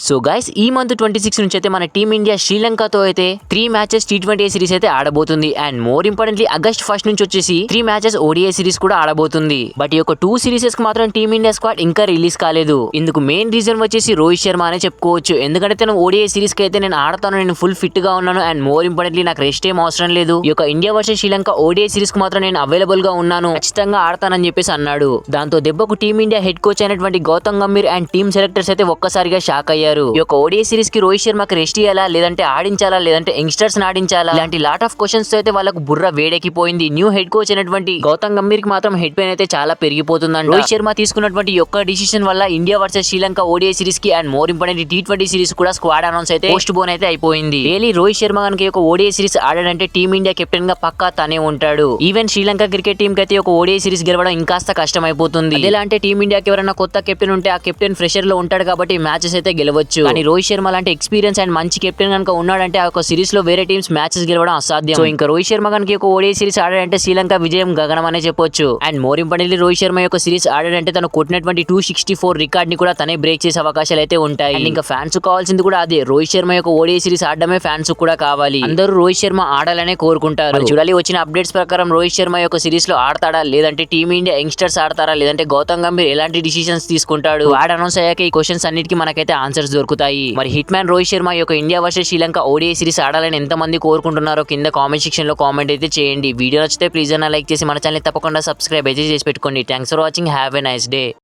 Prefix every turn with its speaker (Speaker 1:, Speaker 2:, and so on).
Speaker 1: So guys ఈ month 26 నుంచి అయితే మన టీమిండియా శ్రీలంకతో అయితే 3 మ్యాచెస్ T20 సిరీస్ అయితే ఆడబోతుంది. అండ్ మోర్ ఇంపార్టెంట్లీ ఆగస్ట్ 1 నుంచి వచ్చేసి 3 మ్యాచెస్ ODI సిరీస్ కూడా ఆడబోతుంది. బట్ ఈ యొక్క 2 సిరీసెస్ కి మాత్రం టీమిండియా స్క్వాడ్ ఇంకా రిలీజ్ కాలేదు. ఇందుకు మెయిన్ రీజన్ వచ్చేసి రోహిత్ శర్మ అనే చెప్పుకోవచ్చు. ఎందుకంటే తను ODI సిరీస్ కి అయితే నేను ఆడతాను, నేను ఫుల్ ఫిట్ గా ఉన్నాను. అండ్ మోర్ ఇంపార్టెంట్లీ నాకు రెస్ట్ ఏం అవసరం లేదు. ఈ యొక్క India versus Sri ODI series కి మాత్రం నేను అవైలబుల్ గా ఉన్నాను, ఖచ్చితంగా ఆడతానని చెప్పేసి అన్నాడు. దాంతో దెబ్బకు టీమిండియా హెడ్ కోచ్ అయినటువంటి Gautam Gambhir and team selectors అయితే ఒక్కసారిగా షాక్ అయ్యారు. ఈ యొక్క ODI సిరీస్ కి రోహిత్ శర్మకి రెస్ట్ ఇయ్యాలా, లేదంటే ఆడించాలా, లేదంటే యంగ్స్టర్స్ ఆడించాలా, ఇలాంటి లాట్ ఆఫ్ క్వశ్చన్స్ తో అయితే వాళ్ళకు బుర్ర వేడెక్కిపోయింది. న్యూ హెడ్ కోచ్ అయినటువంటి గౌతమ్ గంభీర్ కి మాత్రం హెడ్ పెయిన్ అయితే చాలా పెరిగిపోతుందంట. రోహిత్ శర్మ తీసుకున్నటువంటి యొక్క డిసిషన్ వల్ల India versus Sri ODI series కి and more important T20 series కూడా స్క్వాడ్ అనౌన్స్ అయితే పోస్ట్ పోన్ అయితే అయిపోయింది. రియల్లీ రోహిత్ శర్మ కనుక ఒక ODI సిరీస్ ఆడాడంటే టీమిండియా కెప్టెన్ గా పక్కా తనే ఉంటాడు. ఈవెన్ శ్రీలంక క్రికెట్ టీమ్ కి అయితే ఒక ODI సిరీస్ గెలవడం ఇంకాస్త కష్టం అయిపోతుంది. ఎలా అంటే టీమిండియాకి ఎవరైనా కొత్త కెప్టెన్ ఉంటే ఆ కెప్టెన్ ఫ్రెషర్ లో ఉంటాడు కాబట్టి మ్యాచెస్ అయితే గెలవచ్చు. కానీ రోహిత్ శర్మ లాంటి ఎక్స్పీరియన్స్ అండ్ మంచి కెప్టెన్ కనుక ఉన్నాడంటే ఆ ఒక సిరీస్ లో వేరే టీమ్స్ మ్యాచెస్ గెలవడం అసాధ్యం. సో ఇంకా రోహిత్ శర్మ కనుక ఒక ODI సిరీస్ ఆడాడంటే శ్రీలంక విజయం గగనం అనే చెప్పొచ్చు. And more importantly Rohit Sharma యొక్క సిరీస్ ఆడాడంటే తను కొట్టినటువంటి 264 రికార్డ్ ని కూడా తనే బ్రేక్ చేసే అవకాశాలు అయితే ఉంటాయి. అండ్ ఇంకా ఫ్యాన్స్ కావాల్సింది కూడా అదే, రోహిత్ శర్మ యొక్క ODI సిరీస్ ఆడడమే ఫ్యాన్స్ కూడా కావాలి. అందరూ రోహిత్ శర్మ ఆడాలనే కోరుకుంటారు. చూడాలి వచ్చిన అప్డేట్స్ ప్రకారం రోహిత్ శర్మ యొక్క సిరీస్ లో ఆడతాడా, లేదంటే టీమిండియా యంగ్స్టర్స్ ఆడతారా, లేదంటే గౌతమ్ గంభీర్ ఎలాంటి డిసిషన్స్ తీసుకుంటాడు. వాడ్ అనౌన్స్ అయ్యాక ఈ క్వశ్చన్స్ అన్నిటికీ మనకైతే ఆన్సర్స్ దొరుకుతాయి. మరి హిట్ మ్యాన్ రోహిత్ శర్మ యొక్క India versus Sri ODI series ఆడాలని ఎంత మంది కోరుకుంటున్నారో కింద కామెంట్ సెక్షన్ లో కామెంట్ అయితే చేయండి. వీడియో నచ్చితే ప్లీజ్ అన్న లైక్ చేసి మన ఛానల్ తప్పకుండా సబ్స్క్రైబ్ అయితే చేసి పెట్టుకోండి. Thanks for watching, have a nice day.